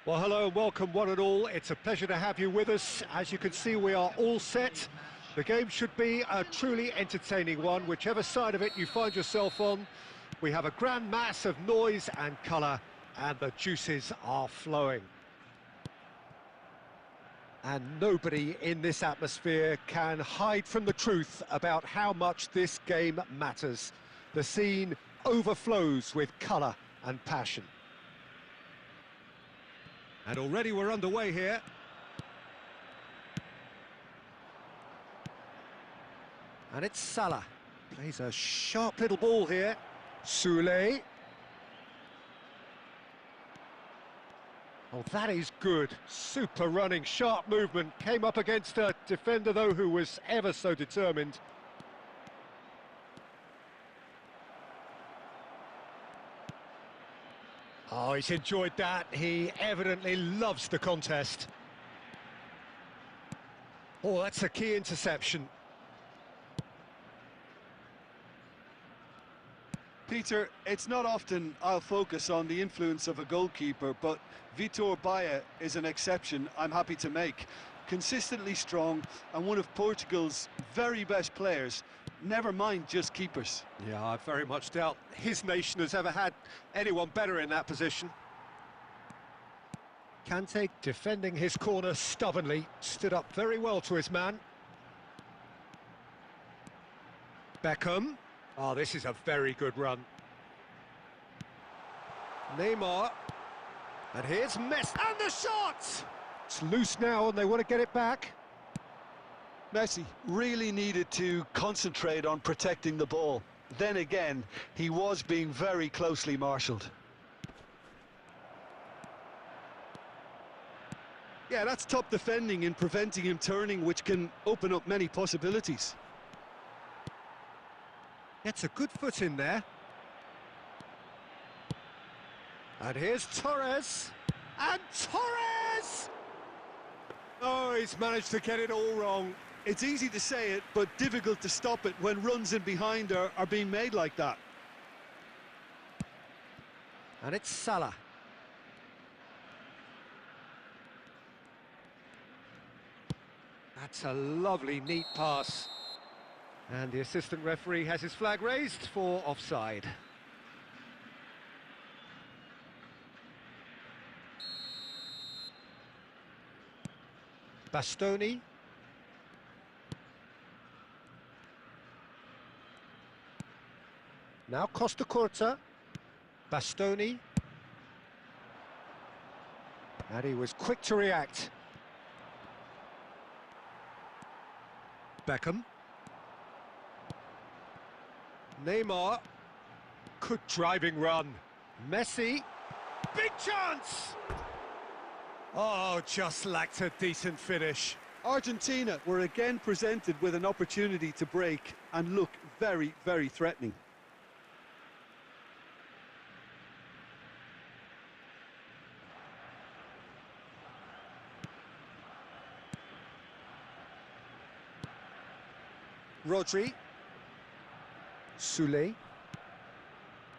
Well, hello and welcome one and all. It's a pleasure to have you with us. As you can see, we are all set. The game should be a truly entertaining one, whichever side of it you find yourself on. We have a grand mass of noise and colour, and the juices are flowing. And nobody in this atmosphere can hide from the truth about how much this game matters. The scene overflows with colour and passion. And already we're underway here. And it's Salah. Plays a sharp little ball here. Soulé. Oh, that is good. Super running, sharp movement. Came up against a defender, though, who was ever so determined. Oh, he's enjoyed that. He evidently loves the contest. Oh, that's a key interception. Peter, it's not often I'll focus on the influence of a goalkeeper, but Vitor Baia is an exception I'm happy to make. Consistently strong and one of Portugal's very best players, never mind just keepers. Yeah, I very much doubt his nation has ever had anyone better in that position. Kante defending his corner stubbornly, stood up very well to his man. Beckham. Oh, this is a very good run. Neymar. And here's Messi. And the shot! It's loose now and they want to get it back. Messi really needed to concentrate on protecting the ball. Then again, he was being very closely marshalled. Yeah, that's top defending and preventing him turning, which can open up many possibilities. Gets a good foot in there. And here's Torres. And Torres! Oh, he's managed to get it all wrong. It's easy to say it, but difficult to stop it when runs in behind are being made like that. And it's Salah. That's a lovely, neat pass. And the assistant referee has his flag raised for offside. Bastoni. Now Costa Curta. Bastoni. And he was quick to react. Beckham. Neymar. Good driving run. Messi. Big chance! Oh, just lacked a decent finish. Argentina were again presented with an opportunity to break and look very, very threatening. Rodri. Soulé.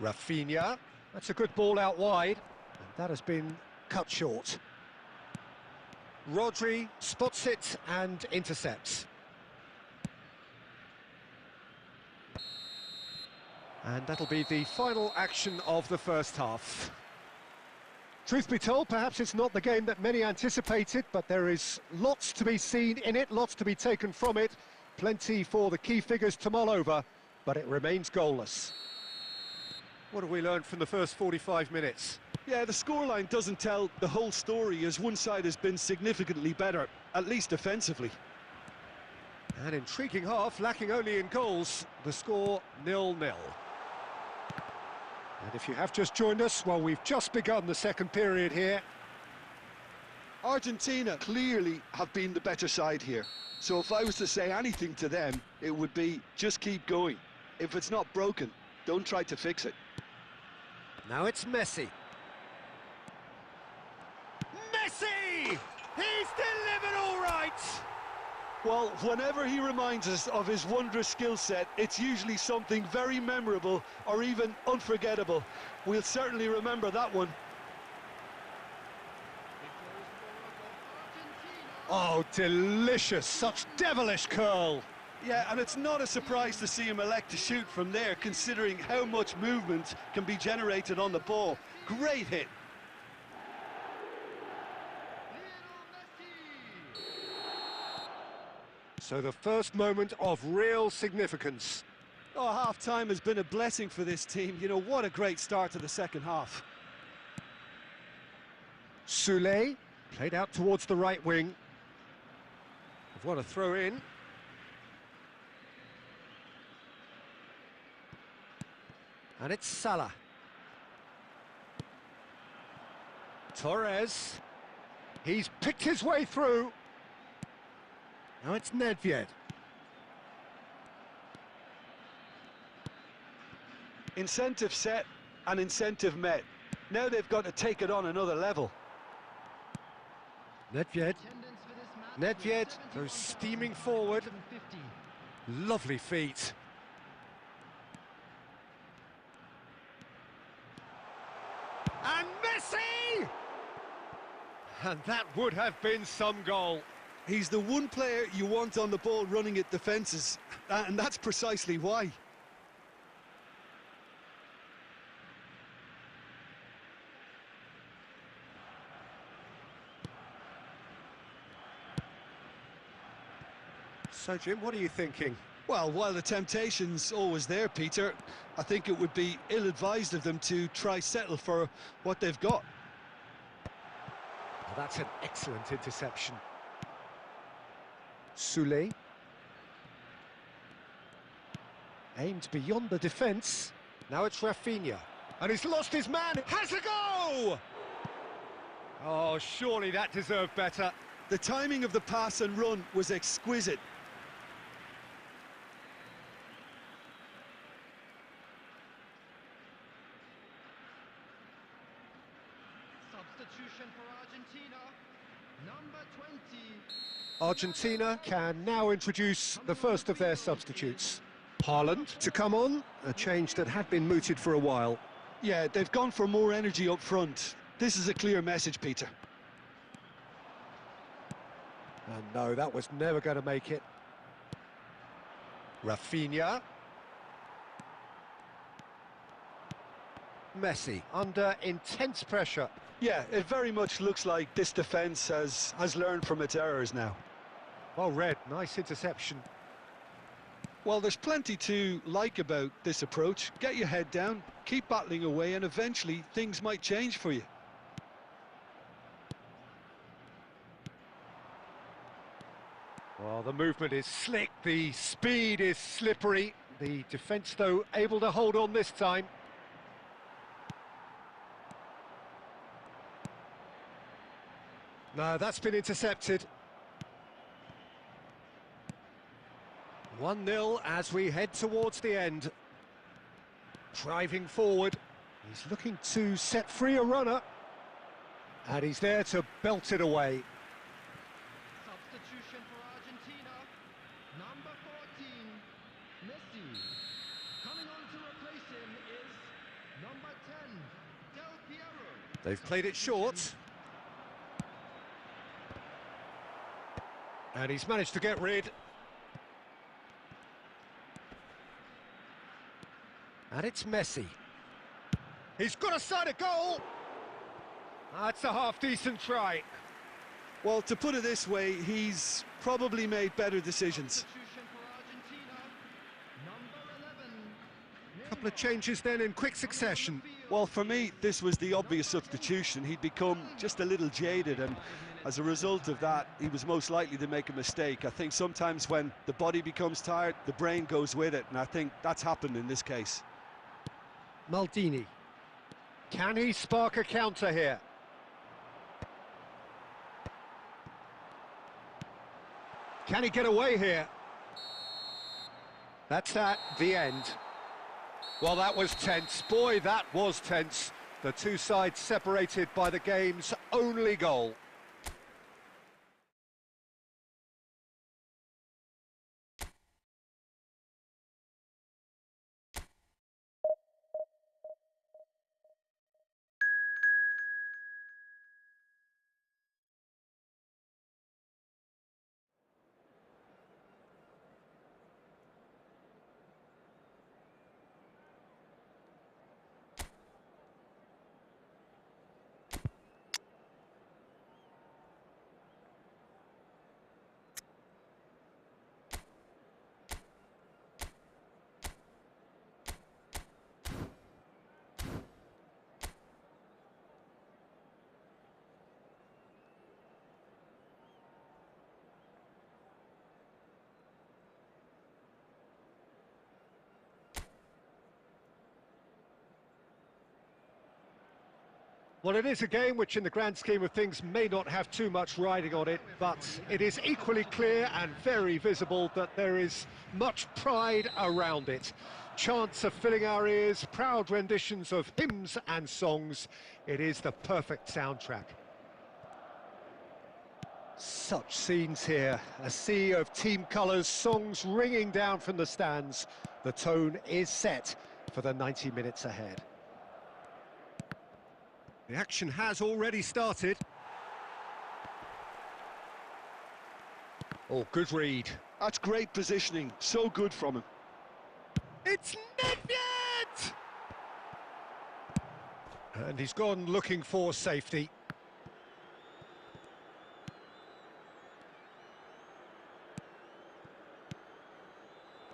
Rafinha. That's a good ball out wide. And that has been cut short. Rodri spots it and intercepts. And that'll be the final action of the first half. Truth be told, perhaps it's not the game that many anticipated, but there is lots to be seen in it, lots to be taken from it. Plenty for the key figures to mull over, but it remains goalless. What have we learned from the first 45 minutes? Yeah, the scoreline doesn't tell the whole story, as one side has been significantly better, at least defensively. An intriguing half, lacking only in goals. The score 0-0. And if you have just joined us, well, we've just begun the second period here. Argentina clearly have been the better side here. So if I was to say anything to them, it would be just keep going. If it's not broken, don't try to fix it. Now it's Messi. Messi! He's delivered all right! Well, whenever he reminds us of his wondrous skill set, it's usually something very memorable or even unforgettable. We'll certainly remember that one. Oh, delicious, such devilish curl. Yeah, and it's not a surprise to see him elect to shoot from there, considering how much movement can be generated on the ball. Great hit. So the first moment of real significance. Oh, half-time has been a blessing for this team. You know, what a great start to the second half. Soulé, played out towards the right wing. What a throw in. And it's Salah. Torres. He's picked his way through. Now it's Nedved. Incentive set and incentive met. Now they've got to take it on another level. Nedved. Nedved goes steaming forward. Lovely feet. And Messi! And that would have been some goal. He's the one player you want on the ball running at defences, and that's precisely why. So, Jim, what are you thinking? Well, while the temptation's always there, Peter, I think it would be ill-advised of them to try settle for what they've got. Well, that's an excellent interception. Soulé. Aimed beyond the defence. Now it's Rafinha. And he's lost his man. Has a go! Oh, surely that deserved better. The timing of the pass and run was exquisite. Substitution for Argentina, number 20. Argentina can now introduce the first of their substitutes. Haaland to come on, a change that had been mooted for a while. Yeah, they've gone for more energy up front. This is a clear message, Peter. And no, that was never going to make it. Rafinha. Messi under intense pressure. Yeah, it very much looks like this defence has learned from its errors now. Well read, nice interception. Well, there's plenty to like about this approach. Get your head down, keep battling away, and eventually things might change for you. Well, the movement is slick, the speed is slippery. The defence, though, able to hold on this time. No, that's been intercepted. 1-0 as we head towards the end. Driving forward. He's looking to set free a runner. And he's there to belt it away. Substitution for Argentina, number 14, Messi. Coming on to replace him is number 10, Del Piero. They've played it short. And he's managed to get rid. And it's Messi. He's got a side of goal. That's a half-decent try. Well, to put it this way, he's probably made better decisions. Substitution for Argentina, number 11. Couple of changes then in quick succession. Well, for me, this was the obvious substitution. He'd become just a little jaded, and as a result of that, he was most likely to make a mistake. I think sometimes when the body becomes tired, the brain goes with it, and I think that's happened in this case. Maldini. Can he spark a counter here? Can he get away here? That's that, the end. Well, that was tense. Boy, that was tense. The two sides separated by the game's only goal. Well, it is a game which in the grand scheme of things may not have too much riding on it, but it is equally clear and very visible that there is much pride around it. Chants are filling our ears, proud renditions of hymns and songs. It is the perfect soundtrack. Such scenes here, a sea of team colours, songs ringing down from the stands. The tone is set for the 90 minutes ahead. The action has already started. Oh, good read. That's great positioning, so good from him. It's Nedved! And he's gone looking for safety.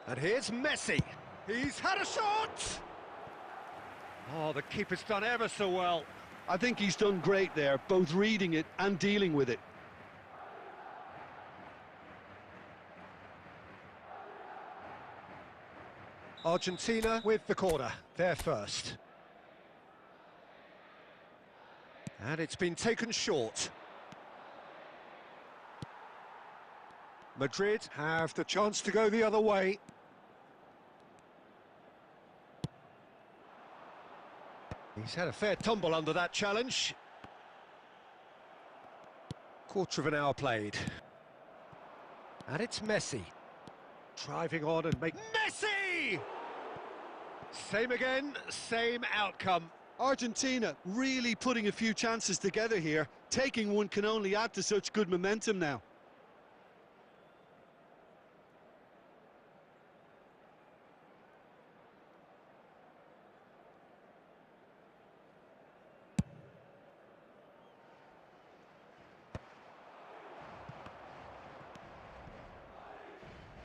And here's Messi. He's had a shot! Oh, the keeper's done ever so well. I think he's done great there, both reading it and dealing with it. Argentina with the corner, they're first. And it's been taken short. Madrid have the chance to go the other way. He's had a fair tumble under that challenge. Quarter of an hour played. And it's Messi. Driving on and make... Messi! Same again, same outcome. Argentina really putting a few chances together here. Taking one can only add to such good momentum now.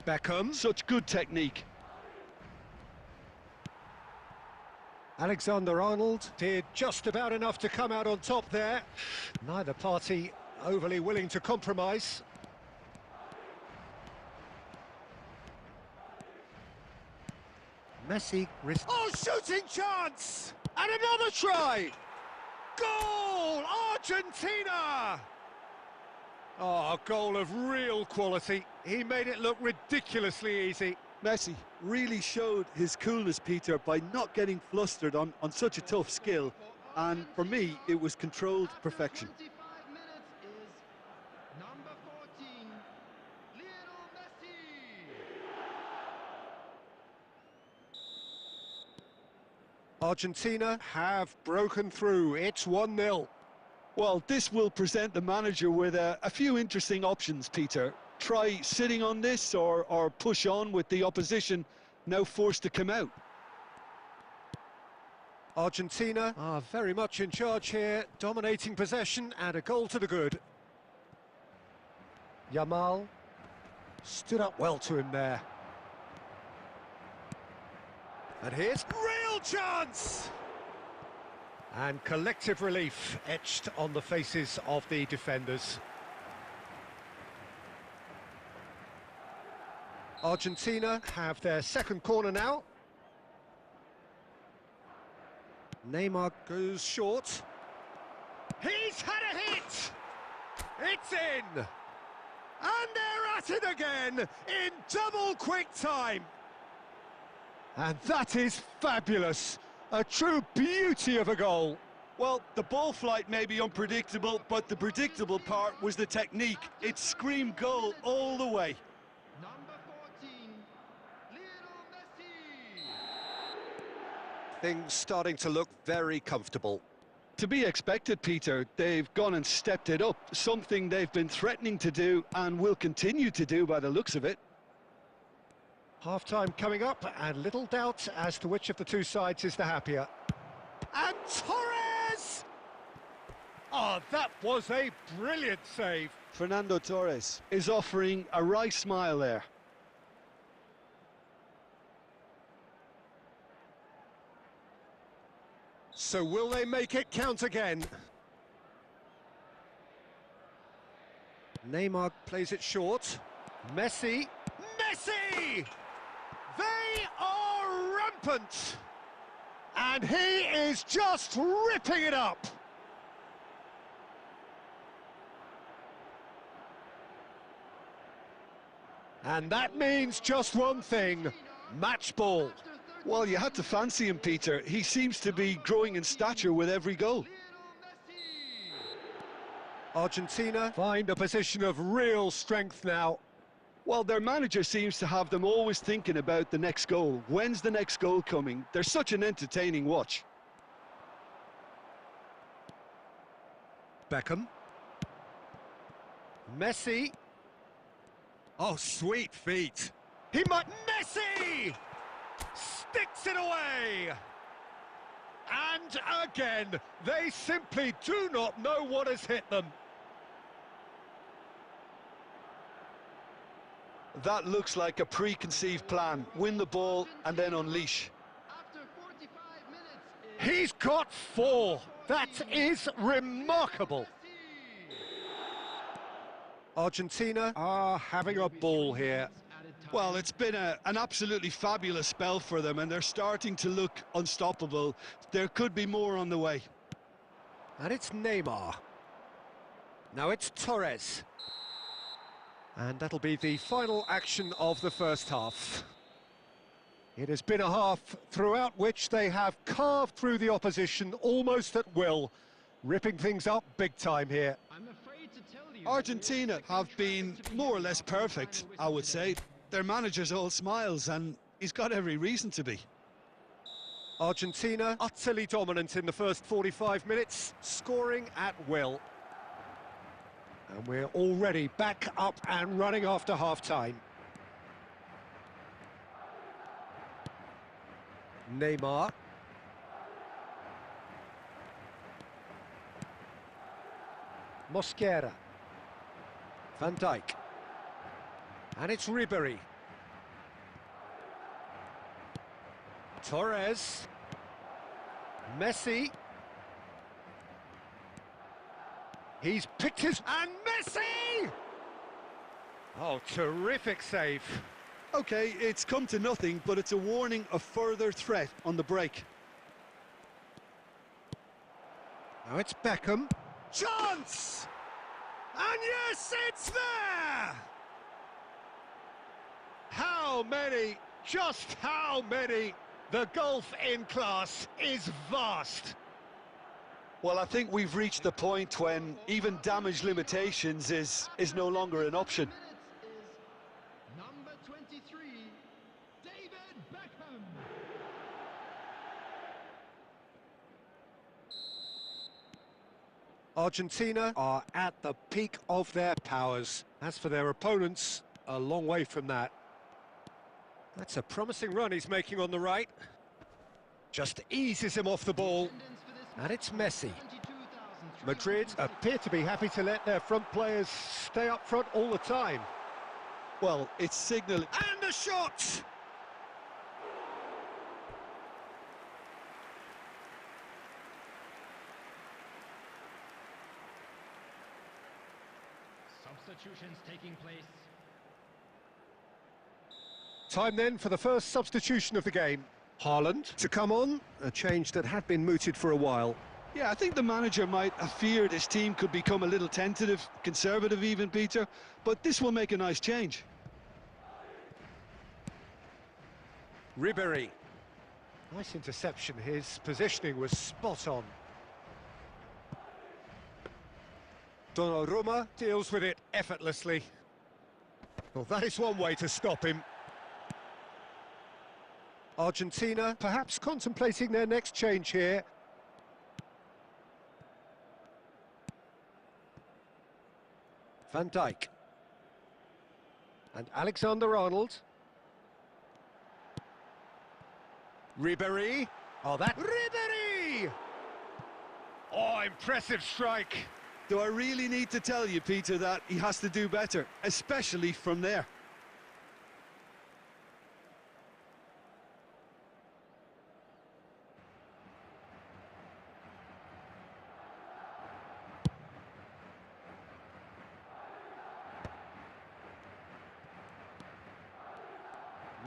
Beckham. Such good technique. Alexander-Arnold did just about enough to come out on top there. Neither party overly willing to compromise. Messi risks... Oh, shooting chance! And another try! Goal! Argentina! Oh, a goal of real quality. He made it look ridiculously easy. Messi really showed his coolness, Peter, by not getting flustered on such a tough skill. And for me, it was controlled perfection. 25 minutes is number 14, Lionel Messi. Argentina have broken through. It's 1-0. Well, this will present the manager with a few interesting options, Peter. Try sitting on this or push on with the opposition now forced to come out. Argentina are very much in charge here, dominating possession and a goal to the good. Yamal stood up well to him there. And here's real chance! And collective relief etched on the faces of the defenders. Argentina have their second corner now. Neymar goes short. He's had a hit! It's in! And they're at it again in double quick time. And that is fabulous. A true beauty of a goal. Well, the ball flight may be unpredictable, but the predictable part was the technique. It screamed goal all the way. Number 14, Lionel Messi. Things starting to look very comfortable. To be expected, Peter. They've gone and stepped it up, something they've been threatening to do and will continue to do by the looks of it. Half-time coming up, and little doubt as to which of the two sides is the happier. And Torres! Oh, that was a brilliant save. Fernando Torres is offering a wry smile there. So will they make it count again? Neymar plays it short. Messi. Messi! They are rampant! And he is just ripping it up! And that means just one thing, match ball. Well, you had to fancy him, Peter. He seems to be growing in stature with every goal. Argentina find a position of real strength now. Well, their manager seems to have them always thinking about the next goal. When's the next goal coming? They're such an entertaining watch. Beckham. Messi. Oh, sweet feet. He might... Messi! Sticks it away! And again, they simply do not know what has hit them. That looks like a preconceived plan. Win the ball and then unleash. After 45 minutes He's got 4. That is remarkable. Argentina are having a ball here. Well, it's been an absolutely fabulous spell for them, and they're starting to look unstoppable. There could be more on the way. And it's Neymar. Now it's Torres. And that'll be the final action of the first half. It has been a half throughout which they have carved through the opposition almost at will, ripping things up big time here. I'm afraid to tell you Argentina have been more or less perfect, I would say. Their manager's all smiles, and he's got every reason to be. Argentina utterly dominant in the first 45 minutes, scoring at will. And we're already back up and running after half-time. Neymar. Mosquera. Van Dijk. And it's Ribéry. Torres. Messi. He's picked his... And Messi! Oh, terrific save. Okay, it's come to nothing, but it's a warning of further threat on the break. Now it's Beckham. Chance! And yes, it's there! How many? Just how many? The gulf in class is vast. Well, I think we've reached the point when even damage limitations is no longer an option. number 23, David Beckham. Argentina are at the peak of their powers. As for their opponents, a long way from that. That's a promising run he's making on the right. Just eases him off the ball. And it's Messi. Madrid appear to be happy to let their front players stay up front all the time. Well, it's signalling. And a shot! Substitutions taking place. Time then for the first substitution of the game. Haaland to come on, a change that had been mooted for a while. Yeah, I think the manager might have feared his team could become a little tentative, conservative even, Peter, but this will make a nice change. Ribéry. Nice interception, his positioning was spot on. Donnarumma deals with it effortlessly. Well, that is one way to stop him. Argentina perhaps contemplating their next change here. Van Dijk. And Alexander-Arnold. Ribéry. Oh, that... Ribéry! Oh, impressive strike. Do I really need to tell you, Peter, that he has to do better, especially from there?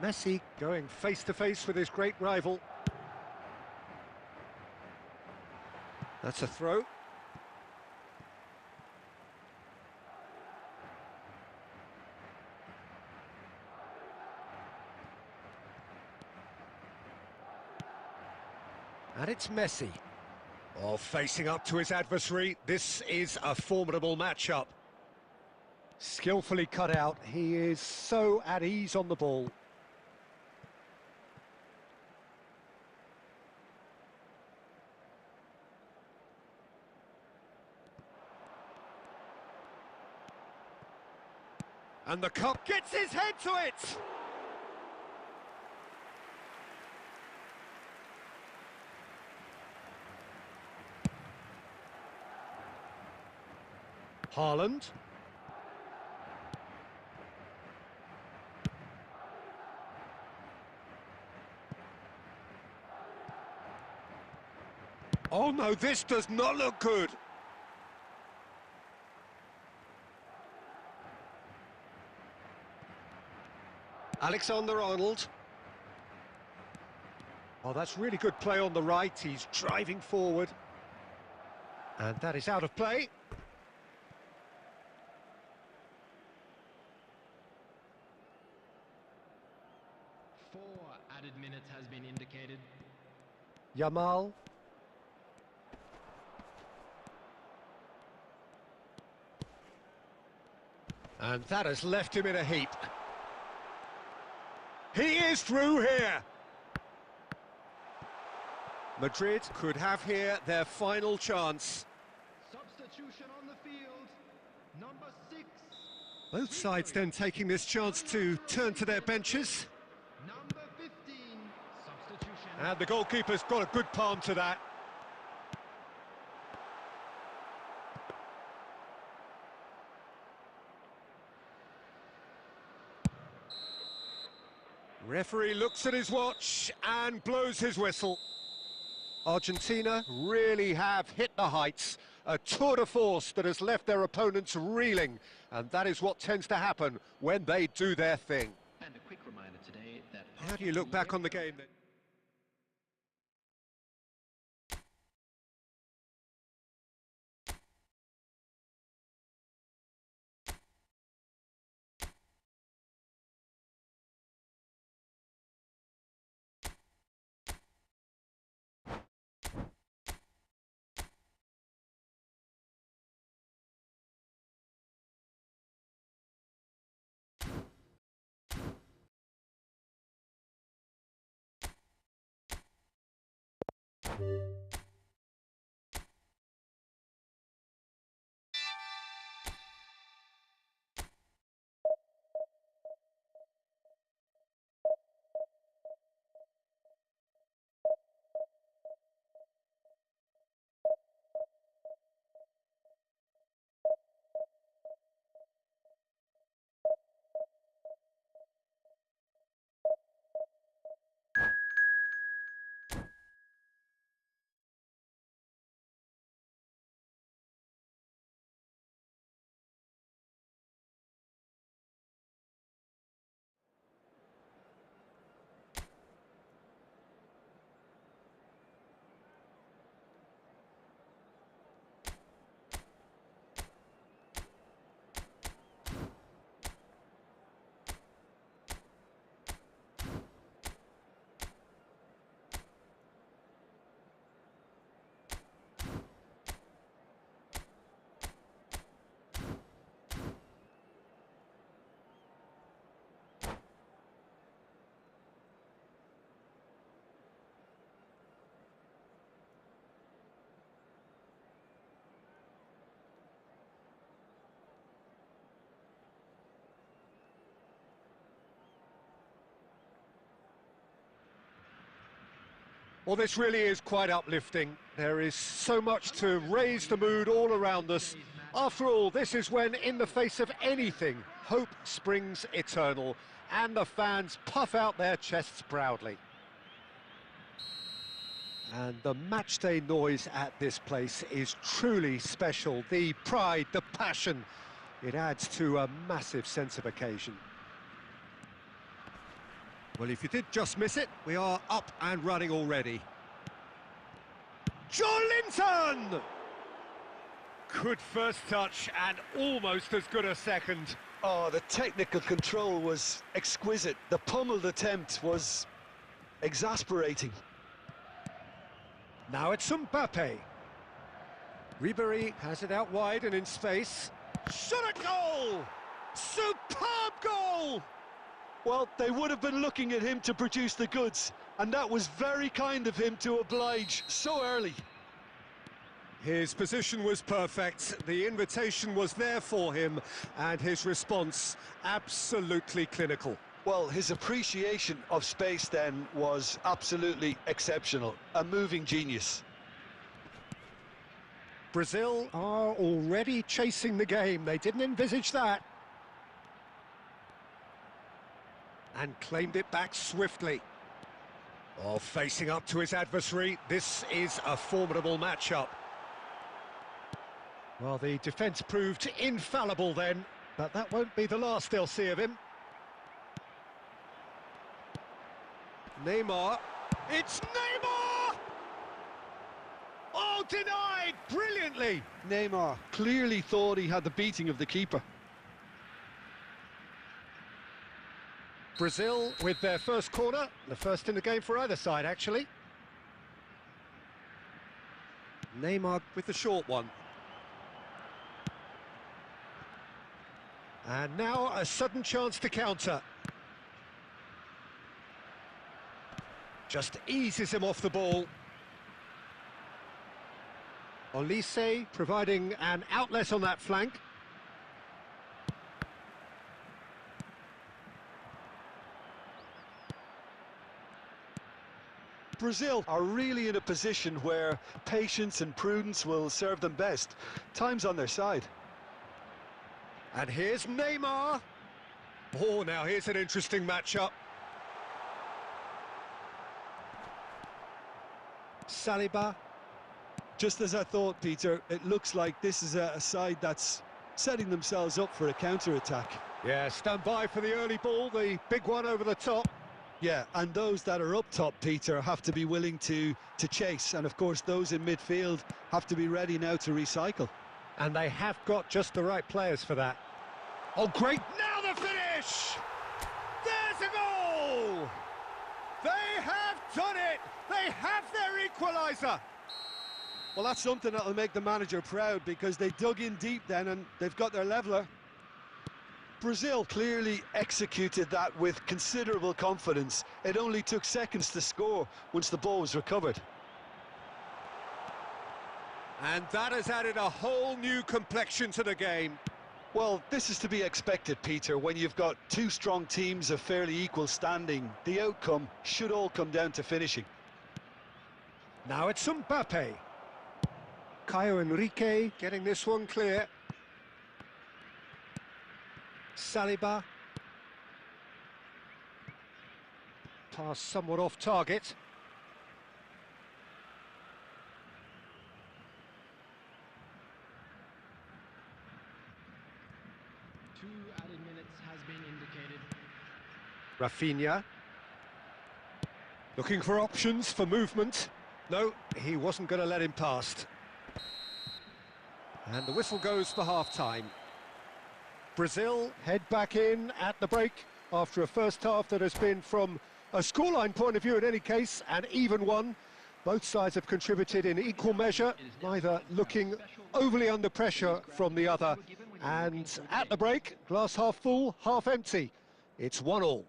Messi going face-to-face with his great rival. That's a throw. And it's Messi. Oh, facing up to his adversary, this is a formidable matchup. Skillfully cut out, he is so at ease on the ball. And the cup gets his head to it! Haaland. Oh no, this does not look good. Alexander-Arnold. Oh, that's really good play on the right. He's driving forward. And that is out of play. 4 added minutes has been indicated. Yamal. And that has left him in a heap. He is through here. Madrid could have here their final chance. Substitution on the field. Number 6. Both sides then taking this chance to turn to their benches. Number 15. Substitution. And the goalkeeper's got a good palm to that. Referee looks at his watch and blows his whistle. Argentina really have hit the heights. A tour de force that has left their opponents reeling. And that is what tends to happen when they do their thing. And a quick reminder today that... How do you look back on the game then? Well, this really is quite uplifting. There is so much to raise the mood all around us. After all, this is when, in the face of anything, hope springs eternal, and the fans puff out their chests proudly. And the matchday noise at this place is truly special. The pride, the passion, it adds to a massive sense of occasion. Well, if you did just miss it, we are up and running already. Joelinton! Good first touch and almost as good a second. Oh, the technical control was exquisite. The pummeled attempt was exasperating. Now it's Mbappe. Ribery has it out wide and in space. Shot at goal! Superb goal! Well, they would have been looking at him to produce the goods, and that was very kind of him to oblige so early. His position was perfect, the invitation was there for him, and his response absolutely clinical. Well, his appreciation of space then was absolutely exceptional, a moving genius. Brazil are already chasing the game, they didn't envisage that. And claimed it back swiftly. Oh, facing up to his adversary, this is a formidable matchup. Well, the defence proved infallible then, but that won't be the last they'll see of him. Neymar, it's Neymar! Oh, denied brilliantly! Neymar clearly thought he had the beating of the keeper. Brazil with their first corner, the first in the game for either side, actually. Neymar with the short one. And now a sudden chance to counter. Just eases him off the ball. Olise providing an outlet on that flank. Brazil are really in a position where patience and prudence will serve them best. Time's on their side. And here's Neymar. Oh, now here's an interesting matchup. Saliba. Just as I thought, Peter, it looks like this is a side that's setting themselves up for a counter-attack. Yeah, stand by for the early ball, the big one over the top. Yeah, and those that are up top, Peter, have to be willing to chase. And, of course, those in midfield have to be ready now to recycle. And they have got just the right players for that. Oh, great! Now the finish! There's a goal! They have done it! They have their equaliser! Well, that's something that'll make the manager proud, because they dug in deep then and they've got their leveller. Brazil clearly executed that with considerable confidence. It only took seconds to score once the ball was recovered. And that has added a whole new complexion to the game. Well, this is to be expected, Peter, when you've got two strong teams of fairly equal standing. The outcome should all come down to finishing. Now it's Mbappe. Caio Henrique getting this one clear. Saliba. Pass somewhat off target. Two added minutes has been indicated. Rafinha. Looking for options for movement. No, he wasn't going to let him past. And the whistle goes for half-time. Brazil head back in at the break after a first half that has been, from a scoreline point of view in any case, an even one. Both sides have contributed in equal measure, neither looking overly under pressure from the other. And at the break, glass half full, half empty. It's 1-1.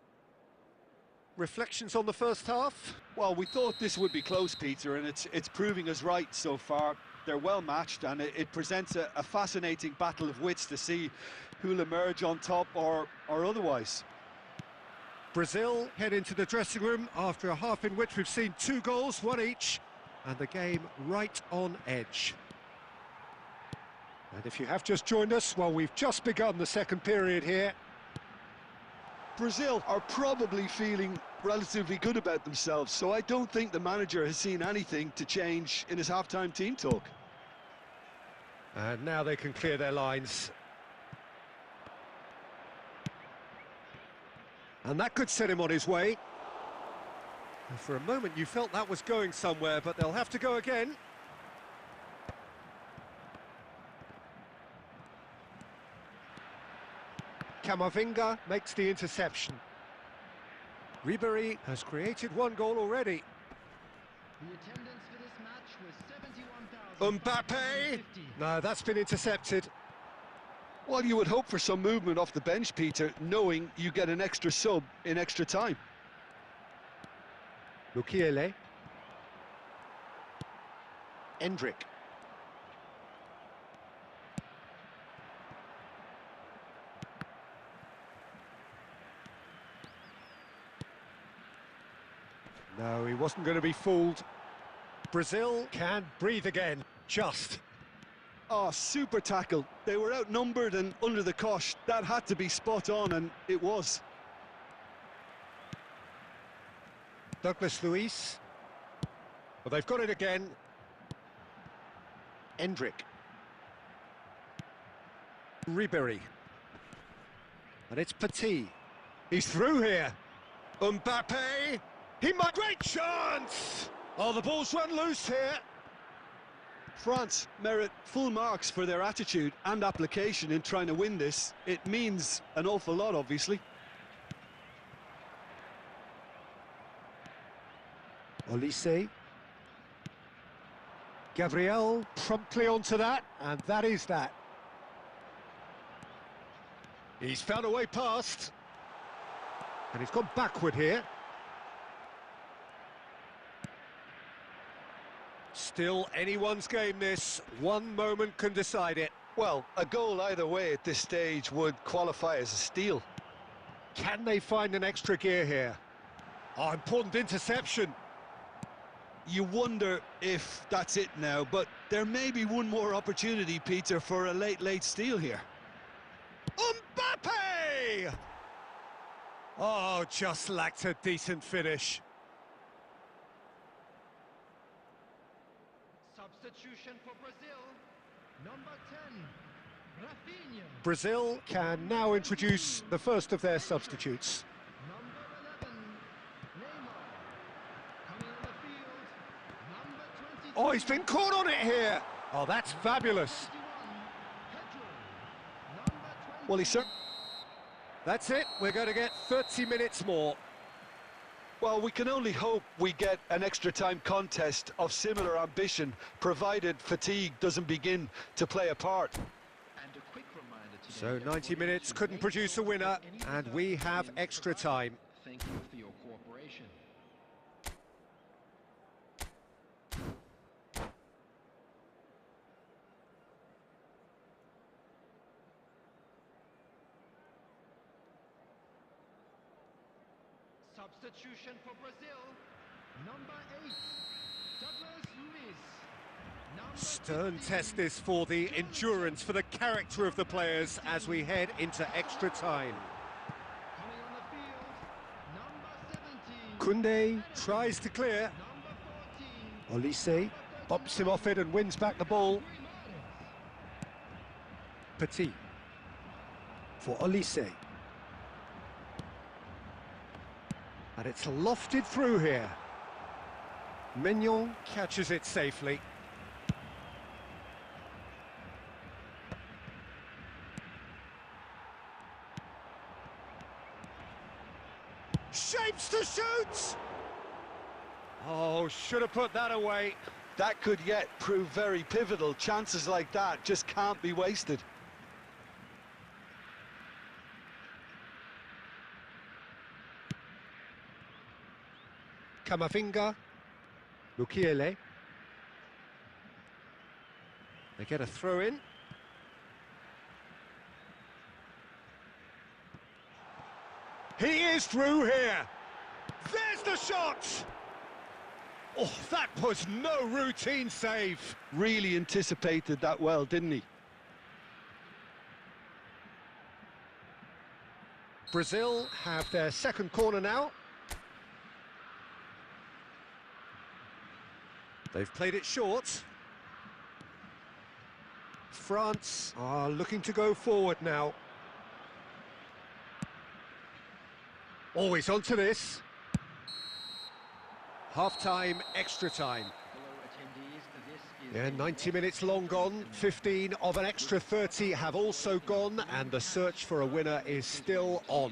Reflections on the first half? Well, we thought this would be close, Peter, and it's proving us right so far. They're well matched, and it presents a fascinating battle of wits to see who'll emerge on top or otherwise. Brazil head into the dressing room after a half in which we've seen 2 goals, 1 each, and the game right on edge. And if you have just joined us, well, we've just begun the second period here. Brazil are probably feeling relatively good about themselves, so I don't think the manager has seen anything to change in his half-time team talk. And now they can clear their lines. And that could set him on his way. And for a moment you felt that was going somewhere, but they'll have to go again. Camavinga makes the interception. Ribery has created 1 goal already. The attendance for this match Mbappe! No, that's been intercepted. Well, you would hope for some movement off the bench, Peter, knowing you get an extra sub in extra time. Mukiele. Endrick. No, he wasn't going to be fooled. Brazil can breathe again, just. Oh, super tackle. They were outnumbered and under the cosh. That had to be spot on, and it was. Douglas Luiz. Well, they've got it again. Endrick. Ribery. And it's Petit. He's through here. Mbappe. He might... Great chance! Oh, the ball's run loose here. France merit full marks for their attitude and application in trying to win this. It means an awful lot, obviously. Olise. Gabriel promptly onto that, and that is that. He's found a way past. And he's gone backward here. Still anyone's game, this. One moment can decide it. Well, a goal either way at this stage would qualify as a steal. Can they find an extra gear here? Oh, important interception. You wonder if that's it now, but there may be one more opportunity, Peter, for a late steal here. Mbappe! Oh, just lacked a decent finish. Substitution for Brazil. Number 10, Rafinha. Brazil can now introduce the first of their substitutes. Number 11, Neymar. Coming on the field, number 22. Oh, he's been caught on it here. Oh, that's fabulous. 21, Pedro. Number 20. Well, he certainly... That's it. We're going to get 30 minutes more. Well, we can only hope we get an extra time contest of similar ambition, provided fatigue doesn't begin to play a part. And a quick reminder today So 90 minutes couldn't produce a winner, and we have extra time. Thank you for your cooperation. Substitution for Brazil. Number 8, Douglas Luiz. Number Stern 15, test this for the endurance, for the character of the players as we head into extra time. coming on the field. Number 17. Koundé tries to clear. Number 14. Olise bops him off it and wins back the ball. Petit for Olise. And it's lofted through here. Mignon catches it safely. Shapes to shoot! Oh, should have put that away. That could yet prove very pivotal. Chances like that just can't be wasted. Camavinga. Mukiele. They get a throw in. He is through here. There's the shot. Oh, that was no routine save. Really anticipated that well, didn't he? Brazil have their second corner now. They've played it short. France are looking to go forward now. Always onto this. Half-time, extra time. Hello, attendees. This is Yeah, 90 minutes long gone. 15 of an extra 30 have also gone, and the search for a winner is still on.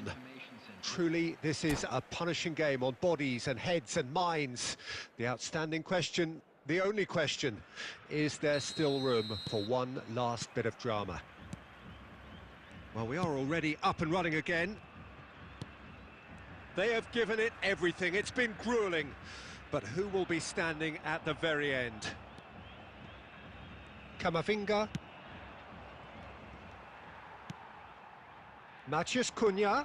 Truly, this is a punishing game on bodies and heads and minds. The outstanding question, The only question, is there still room for one last bit of drama? Well, we are already up and running again. They have given it everything. It's been gruelling. But who will be standing at the very end? Kamavinga. Matheus Cunha.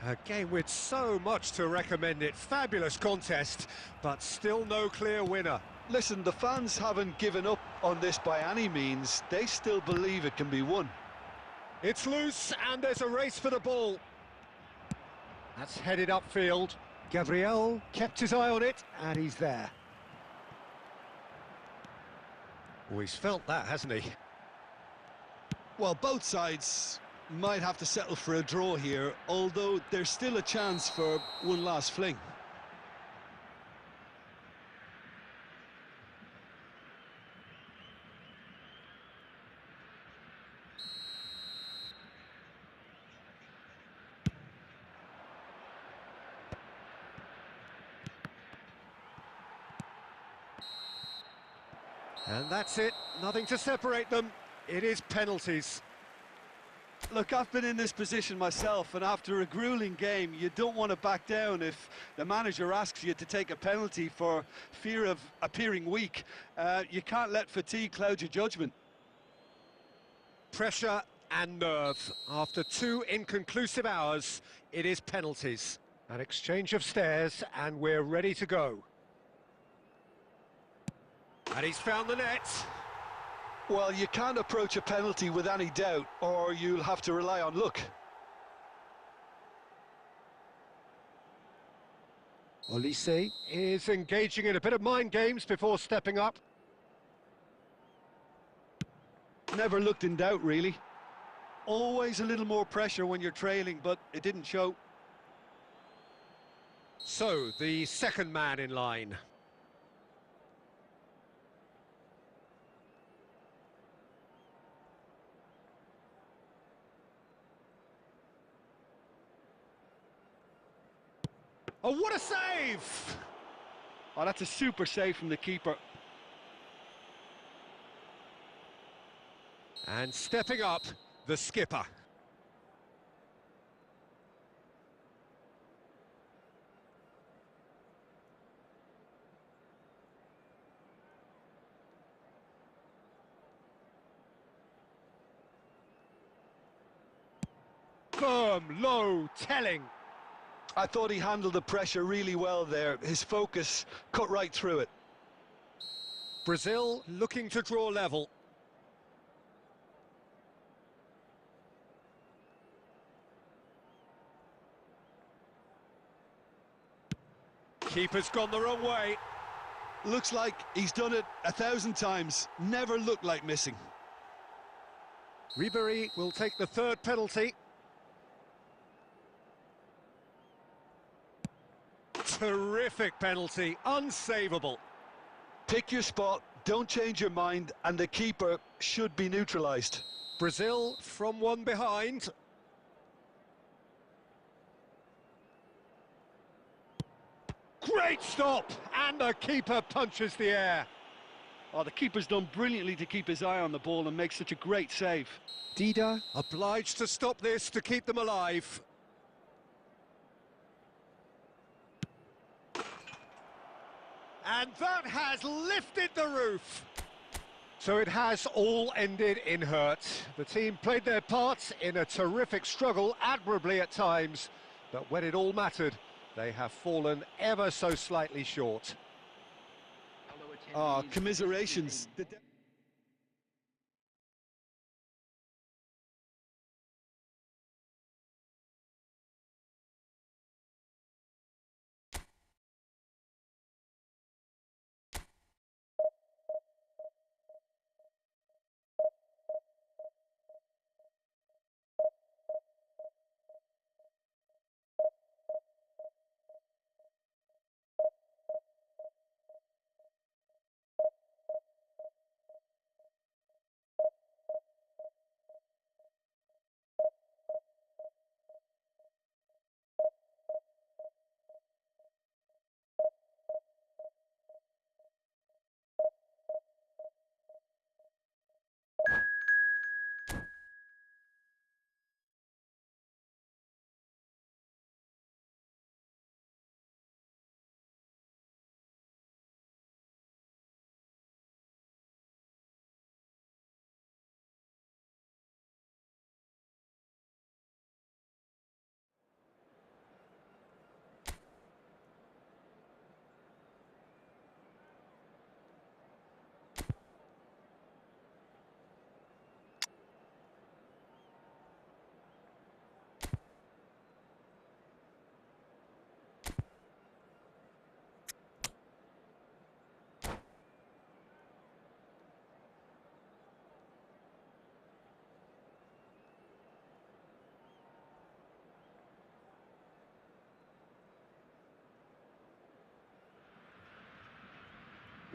A game with so much to recommend it. Fabulous contest, but still no clear winner. Listen, the fans haven't given up on this by any means. They still believe it can be won. It's loose and there's a race for the ball. That's headed upfield. Gabriel kept his eye on it and he's there. Oh, he's felt that, hasn't he? Well, both sides might have to settle for a draw here, although there's still a chance for one last fling. And that's it, nothing to separate them. It is penalties. Look, I've been in this position myself, and after a grueling game, you don't want to back down if the manager asks you to take a penalty for fear of appearing weak. You can't let fatigue cloud your judgment. Pressure and nerve. After 2 inconclusive hours, it is penalties. An exchange of stares, and we're ready to go. And he's found the net. Well, you can't approach a penalty with any doubt, or you'll have to rely on luck. Olise is engaging in a bit of mind games before stepping up. Never looked in doubt, really. Always a little more pressure when you're trailing, but it didn't show. So, the second man in line. Oh, what a save! Oh, that's a super save from the keeper. And stepping up, the skipper. Firm, low, telling. I thought he handled the pressure really well there. His focus cut right through it. Brazil looking to draw level. Keeper's gone the wrong way. Looks like he's done it 1,000 times. Never looked like missing. Ribéry will take the third penalty. Terrific penalty, unsavable. Pick your spot, don't change your mind, and the keeper should be neutralised. Brazil from one behind. Great stop! And the keeper punches the air. Oh, the keeper's done brilliantly to keep his eye on the ball and make such a great save. Dida obliged to stop this to keep them alive. And that has lifted the roof. So it has all ended in hurt. The team played their part in a terrific struggle, admirably at times, but when it all mattered, they have fallen ever so slightly short. Ah, commiserations.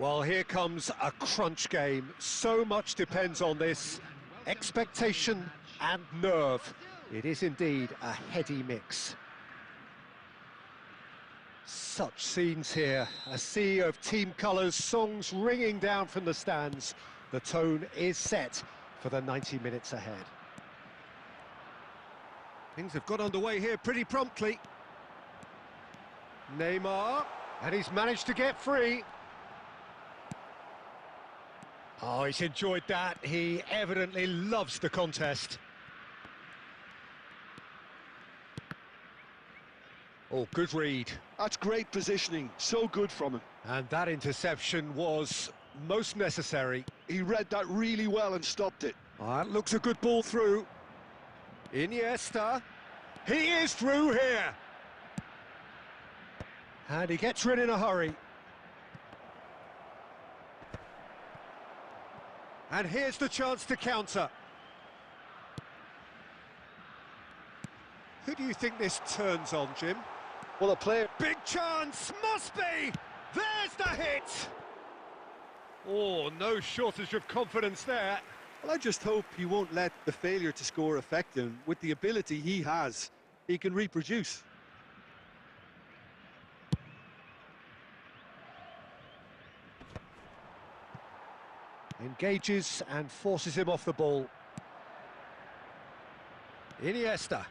Well, here comes a crunch game. So much depends on this. Expectation and nerve. It is indeed a heady mix. Such scenes here. A sea of team colours, songs ringing down from the stands. The tone is set for the 90 minutes ahead. Things have got underway here pretty promptly. Neymar, and he's managed to get free. Oh, he's enjoyed that. He evidently loves the contest. Oh, good read. That's great positioning, so good from him. And that interception was most necessary. He read that really well and stopped it. That looks a good ball through. Iniesta. He is through here. And he gets rid in a hurry. And here's the chance to counter. Who do you think this turns on, Jim? Well, a player... Big chance, must be! There's the hit! Oh, no shortage of confidence there. Well, I just hope he won't let the failure to score affect him. With the ability he has, he can reproduce. Engages and forces him off the ball. Iniesta.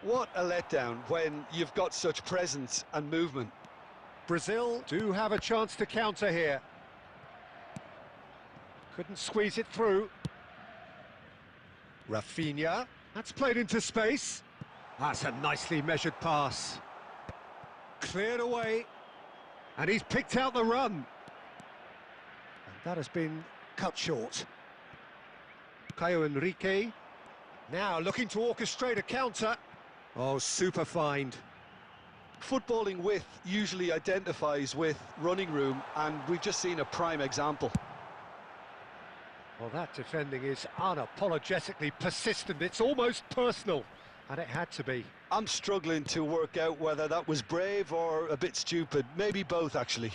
What a letdown when you've got such presence and movement. Brazil do have a chance to counter here. Couldn't squeeze it through. Rafinha. That's played into space. That's a nicely measured pass. Cleared away. And he's picked out the run. And that has been cut short. Caio Henrique. Now looking to orchestrate a counter. Oh, super find. Footballing width usually identifies with running room, and we've just seen a prime example. Well, that defending is unapologetically persistent. It's almost personal, and it had to be. I'm struggling to work out whether that was brave or a bit stupid. Maybe both, actually.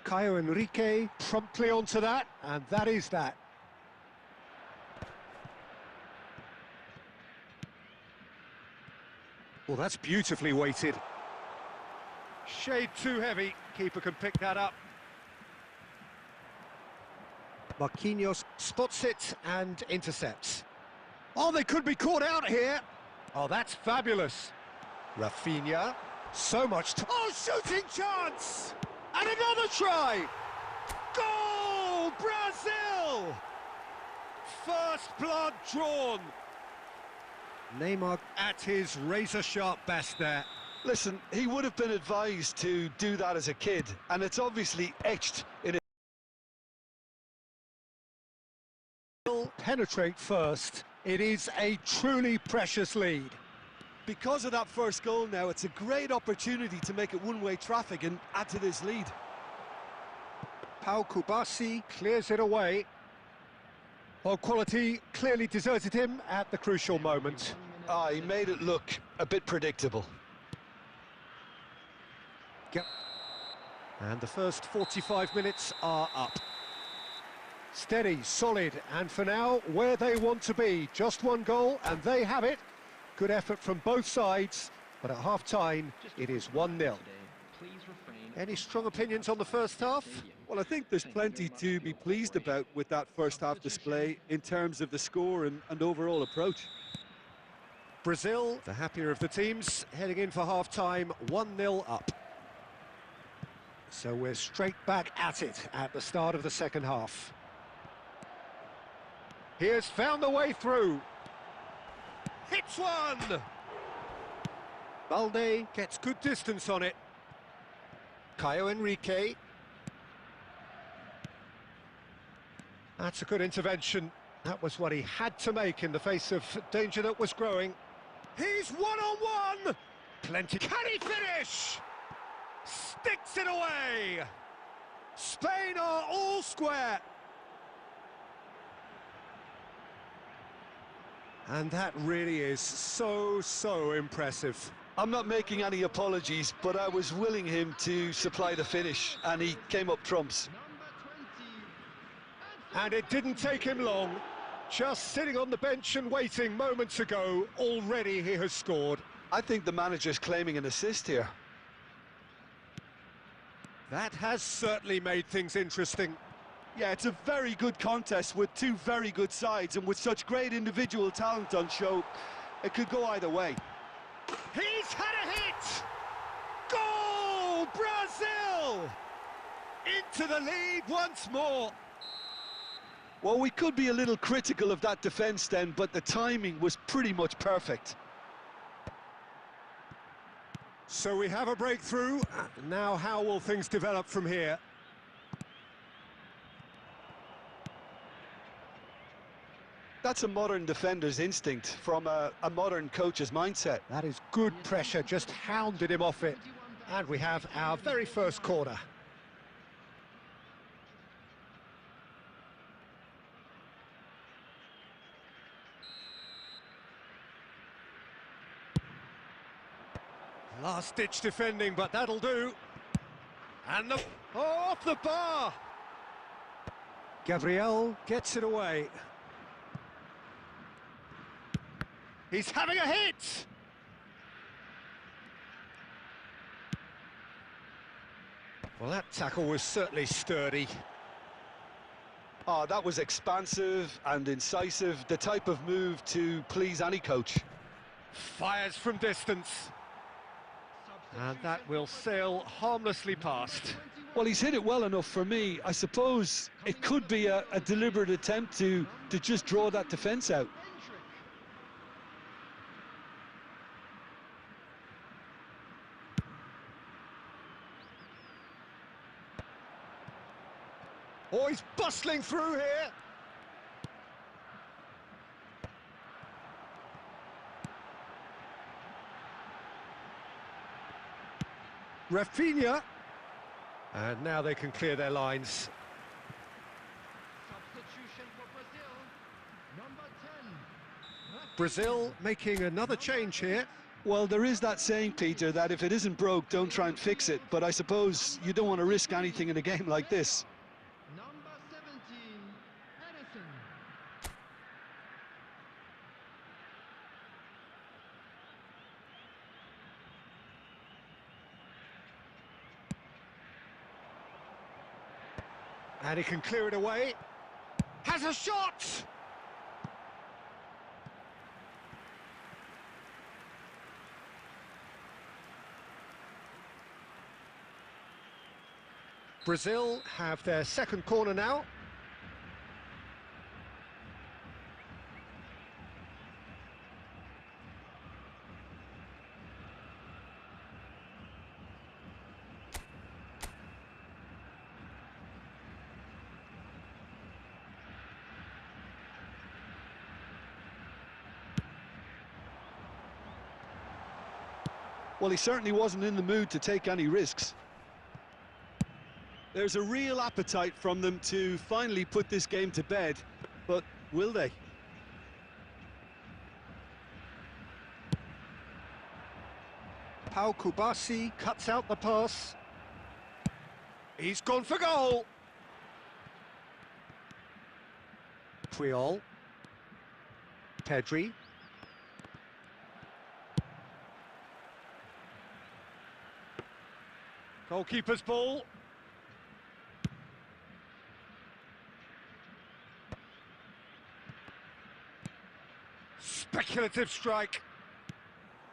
Caio Henrique promptly onto that, and that is that. Well, that's beautifully weighted. Shade too heavy. Keeper can pick that up. Marquinhos spots it and intercepts. Oh, they could be caught out here. Oh, that's fabulous. Rafinha. So much... Oh, shooting chance! And another try! Goal! Brazil! First blood drawn. Neymar at his razor-sharp best there. Listen, he would have been advised to do that as a kid, and it's obviously etched in it. Penetrate first. It is a truly precious lead. Because of that first goal now, it's a great opportunity to make it one-way traffic and add to this lead. Pau Kubasi clears it away. Well, quality clearly deserted him at the crucial moment. Ah, he made it look a bit predictable. Yep. And the first 45 minutes are up. Steady, solid, and for now, where they want to be. Just one goal, and they have it. Good effort from both sides, but at half-time, it is 1-0. Any strong opinions on the first half? Well, I think there's plenty to be pleased about with that first half display in terms of the score and overall approach. Brazil, the happier of the teams, heading in for half-time, 1-0 up. So we're straight back at it at the start of the second half. He has found the way through. Hits one! Balde gets good distance on it. Caio Henrique. That's a good intervention. That was what he had to make in the face of danger that was growing. He's one-on-one! Plenty. Can he finish? Sticks it away! Spain are all square. And that really is so impressive. I'm not making any apologies, but I was willing him to supply the finish, and he came up trumps. Number 20. And it didn't take him long. Just sitting on the bench and waiting moments ago, already he has scored. I think the manager's claiming an assist here. That has certainly made things interesting. Yeah, it's a very good contest with two very good sides, and with such great individual talent on show, it could go either way. He's had a hit! Goal! Brazil! Into the lead once more. Well, we could be a little critical of that defence then, but the timing was pretty much perfect. So we have a breakthrough. Now how will things develop from here? That's a modern defender's instinct from a modern coach's mindset. That is good pressure, just hounded him off it. And we have our very first corner. Last-ditch defending, but that'll do. And the... Oh, off the bar! Gabriel gets it away. He's having a hit! Well, that tackle was certainly sturdy. Oh, that was expansive and incisive, the type of move to please any coach. Fires from distance. And that will sail harmlessly past. Well, he's hit it well enough for me. I suppose it could be a deliberate attempt to just draw that defence out. Oh, he's bustling through here. Rafinha. And now they can clear their lines. Substitution for Brazil. Number 10. Brazil making another change here. Well, there is that saying, Peter, that if it isn't broke, don't try and fix it. But I suppose you don't want to risk anything in a game like this. Number 17. Edison. And he can clear it away. Has a shot! Brazil have their second corner now. Well, he certainly wasn't in the mood to take any risks. There's a real appetite from them to finally put this game to bed, but will they? Pau Kubasi cuts out the pass. He's gone for goal. Puyol. Pedri. Goalkeeper's ball. Speculative strike.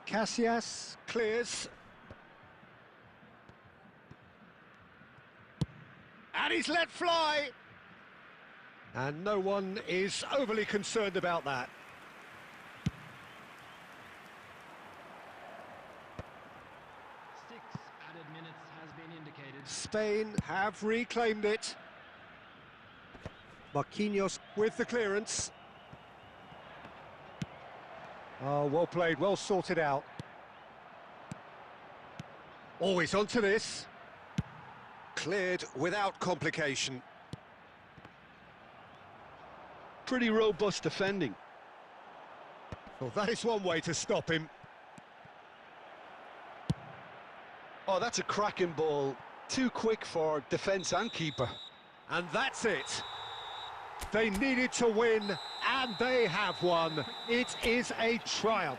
Casillas clears. And he's let fly. And no one is overly concerned about that. 6 added minutes has been indicated. Spain have reclaimed it. Marquinhos with the clearance. Oh, well played, well sorted out. Always onto this. Cleared without complication. Pretty robust defending. Well, that is one way to stop him. Oh, that's a cracking ball. Too quick for defence and keeper. And that's it. They needed to win, and they have won. It is a triumph.